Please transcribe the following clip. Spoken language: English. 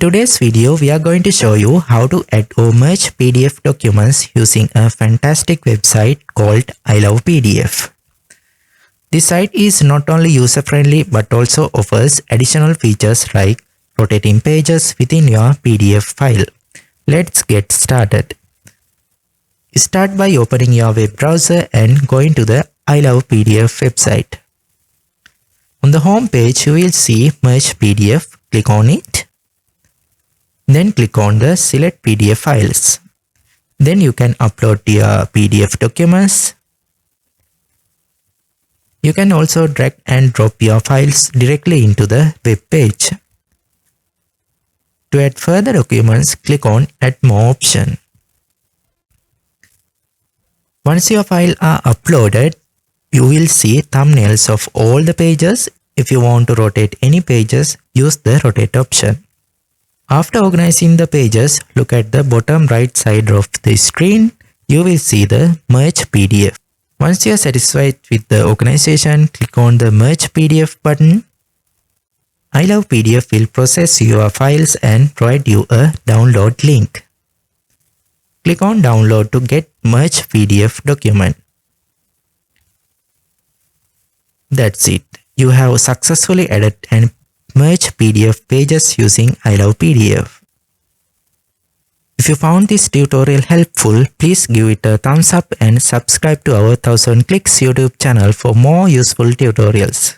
today's video, we are going to show you how to add or merge PDF documents using a fantastic website called I Love PDF. This site is not only user-friendly but also offers additional features like rotating pages within your PDF file. Let's get started. Start by opening your web browser and going to the I Love PDF website. On the home page, you will see Merge PDF. Click on it. Then click on the Select PDF files. Then you can upload your PDF documents. You can also drag and drop your files directly into the web page. To add further documents, click on Add More option. Once your files are uploaded, you will see thumbnails of all the pages. If you want to rotate any pages, use the Rotate option. After organizing the pages, look at the bottom right side of the screen. You will see the Merge PDF. Once you are satisfied with the organization, click on the Merge PDF button. I Love PDF will process your files and provide you a download link. Click on Download to get Merge PDF document. That's it. You have successfully added and merged PDF pages using I Love PDF. If you found this tutorial helpful, please give it a thumbs up and subscribe to our 1000 Clicks YouTube channel for more useful tutorials.